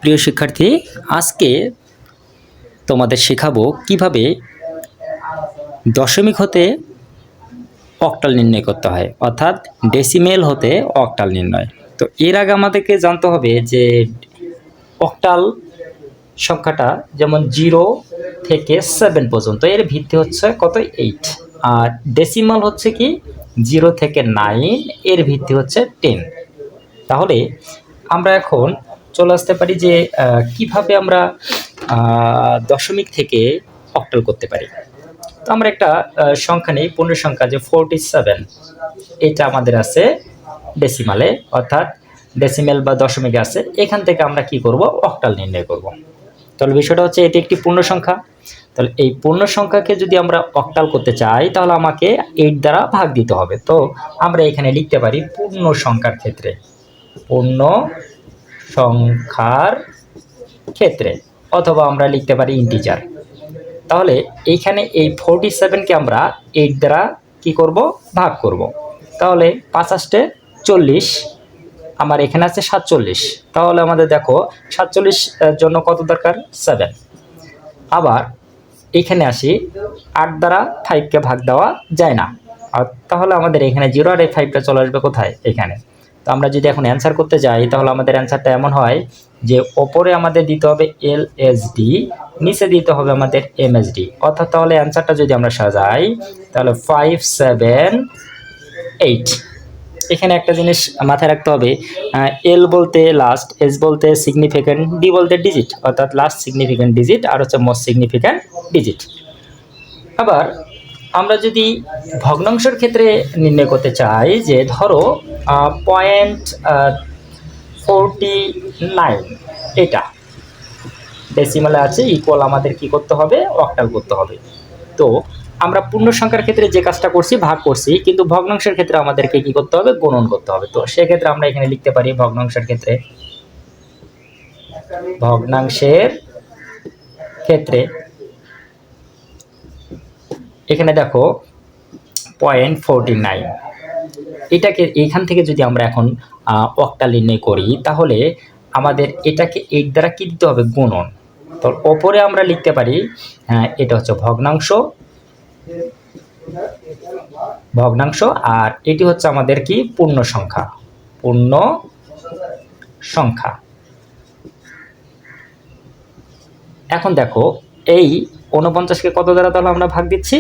প্রিয় শিক্ষার্থী, আজকে তোমাদের শেখাবো কিভাবে দশমিক হতে অক্টাল নির্ণয় করতে হয়, অর্থাৎ ডেসিমেল হতে অক্টাল নির্ণয়। তো এর আগে আমাদেরকে জানতে হবে যে অক্টাল সংখ্যাটা যেমন 0 থেকে 7 পর্যন্ত, এর ভিত্তি হচ্ছে কত 8, আর ডেসিমাল হচ্ছে কি 0 থেকে 9, এর ভিত্তি হচ্ছে 10। তাহলে আমরা এখন চলে আসতে পারি যে কিভাবে আমরা দশমিক থেকে অক্টাল করতে পারি। তো আমরা একটা সংখ্যা নেই, পূর্ণ সংখ্যা যে 47, এটা আমাদের আছে ডেসিমালে, অর্থাৎ ডেসিমেল বা দশমিকে আছে। এখান থেকে আমরা কি করব, অক্টাল নির্ণয় করব। তাহলে বিষয়টা হচ্ছে এটি একটি পূর্ণ সংখ্যা। তাহলে এই পূর্ণ সংখ্যাকে যদি আমরা অক্টাল করতে চাই তাহলে আমাকে 8 দ্বারা ভাগ দিতে হবে। তো আমরা এখানে লিখতে পারি পূর্ণ সংখ্যার ক্ষেত্রে, পূর্ণ সংখ্যার ক্ষেত্রে, অথবা আমরা লিখতে পারি ইন্টিজার। তাহলে এইখানে এই 47কে আমরা 8 দ্বারা কি করব, ভাগ করব। তাহলে ৫ 40, আমার এখানে আছে 47। তাহলে আমাদের দেখো 47 জন্য কত দরকার, 7। আবার এখানে আসি, 8 দ্বারা 5কে ভাগ দেওয়া যায় না, আর তাহলে আমাদের এখানে 0 আর এই 5টা চলে আসবে কোথায়, এখানে। তো আমরা যদি এখন অ্যান্সার করতে যাই তাহলে আমাদের অ্যান্সারটা এমন হয় যে ওপরে আমাদের দিতে হবে এলএসডি, নিচে দিতে হবে আমাদের এমএসডি, অর্থাৎ তাহলে অ্যান্সারটা যদি আমরা সাজাই তাহলে 5 7 8। এখানে একটা জিনিস মাথায় রাখতে হবে, এল বলতে লাস্ট, এস বলতে সিগনিফিক্যান্ট, ডি বলতে ডিজিট, অর্থাৎ লাস্ট সিগনিফিক্যান্ট ডিজিট আর হচ্ছে মোস্ট সিগনিফিক্যান্ট ডিজিট। আবার আমরা যদি ভগ্নাংশের ক্ষেত্রে নির্ণয় করতে চাই, যে ধরো 0.49 এটা ডেসিমালে আছে, ইকুয়াল আমাদের কি করতে হবে, অক্টাল করতে হবে। তো আমরা পূর্ণ সংখ্যার ক্ষেত্রে যে কাজটা করছি, ভাগ করছি, কিন্তু ভগ্নাংশের ক্ষেত্রে আমাদেরকে কি করতে হবে, গুণন করতে হবে। তো সেক্ষেত্রে আমরা এখানে লিখতে পারি ভগ্নাংশের ক্ষেত্রে, ভগ্নাংশের ক্ষেত্রে এখানে দেখো 0.49, এটাকে এইখান থেকে যদি আমরা এখন অক্টাল নির্ণয় করি তাহলে আমাদের এটাকে 8 দ্বারা কি দিতে হবে, গুণন। তো ওপরে আমরা লিখতে পারি এটা হচ্ছে ভগ্নাংশ, ভগ্নাংশ, আর এটি হচ্ছে আমাদের কি পূর্ণ সংখ্যা, পূর্ণ সংখ্যা। এখন দেখো এই 49কে কত দ্বারা তাহলে আমরা ভাগ দিচ্ছি,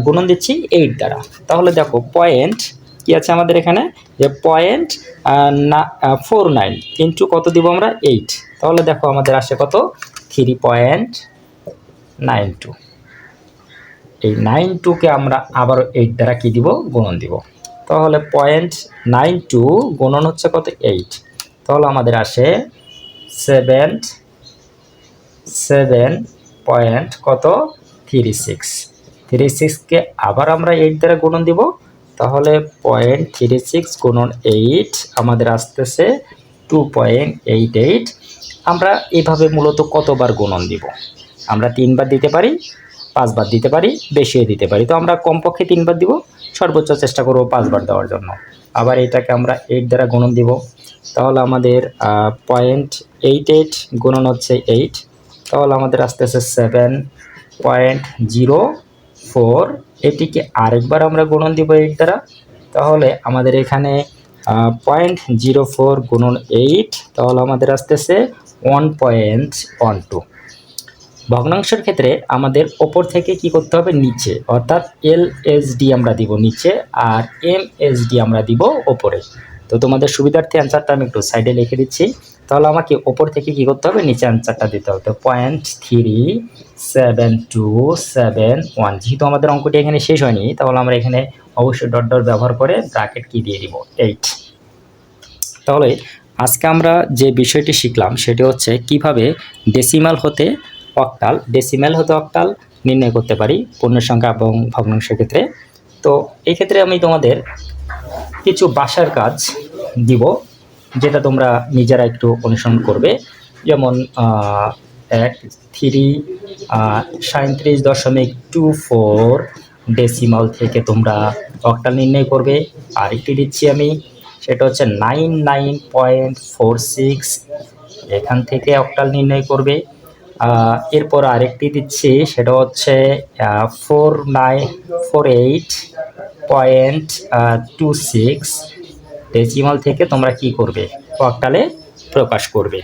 গুণন দিচ্ছি 8 দ্বারা। তাহলে দেখো পয়েন্ট কি আছে আমাদের এখানে, যে 0.49 ইন্টু কত দিব আমরা, 8। তাহলে দেখো আমাদের আসে কত, 3.92। এই 92কে আমরা আবারও 8 দ্বারা কি দিব, গুণন দিব। তাহলে 0.92 গুণন হচ্ছে কত, 8। তাহলে আমাদের আসে 7 পয়েন্ট কত, 36কে আবার আমরা 8 দ্বারা গুণন দিব। তাহলে 0.36 গুণন 8 আমাদের আসতেছে 2.88। আমরা এইভাবে মূলত কতবার গুণন দিব, আমরা 3 বার দিতে পারি, 5 বার দিতে পারি, বেশিও দিতে পারি। তো আমরা কমপক্ষে 3 বার দিব, সর্বোচ্চ চেষ্টা করব 5 বার দেওয়ার জন্য। আবার এটাকে আমরা 8 দ্বারা গুণন দিব। তাহলে আমাদের 0.88 গুণন হচ্ছে 8, তাহলে আমাদের আসতেছে 7.04। এটিকে আরেকবার আমরা গুণন দিব 8 দ্বারা। তাহলে আমাদের এখানে 0.04 গুণন 8, তাহলে আমাদের আসতেছে 1.12। ভগ্নাংশের ক্ষেত্রে আমাদের ওপর থেকে কি করতে হবে, নিচে, অর্থাৎ এলএসডি আমরা দিব নিচে আর এমএসডি আমরা দিব ওপরে। তো তোমাদের সুবিধার্থে অ্যান্সারটা আমি একটু সাইডে লিখে দিচ্ছি। তাহলে আমাকে ওপর থেকে কি করতে হবে, নিচে অ্যান্সারটা দিতে হবে। 0.3721, যেহেতু আমাদের অঙ্কটি এখানে শেষ হয়নি তাহলে আমরা এখানে অবশ্যই ডট ডট ব্যবহার করে ব্র্যাকেট কি দিয়ে দিব, 8। তাহলে আজকে আমরা যে বিষয়টি শিখলাম সেটি হচ্ছে কিভাবে ডেসিমাল হতে অক্টাল, ডেসিমাল হতে অক্টাল নির্ণয় করতে পারি পূর্ণ সংখ্যা এবং ভগ্নাংশের ক্ষেত্রে। তো এই ক্ষেত্রে আমি তোমাদের কিছু বাসার কাজ দিব, যেটা তোমরা নিজেরা একটু অনুসরণ করবে। যেমন 37.24 ডেসিমাল থেকে তোমরা অক্টাল নির্ণয় করবে। আর একটি দিচ্ছি আমি, সেটা হচ্ছে 99.46 এখান থেকে অক্টাল নির্ণয় করবে। এরপর আরেকটি দিচ্ছি, সেটা হচ্ছে 4948.26 ডেসিমাল থেকে তোমরা কি করবে, অক্টালে প্রকাশ করবে।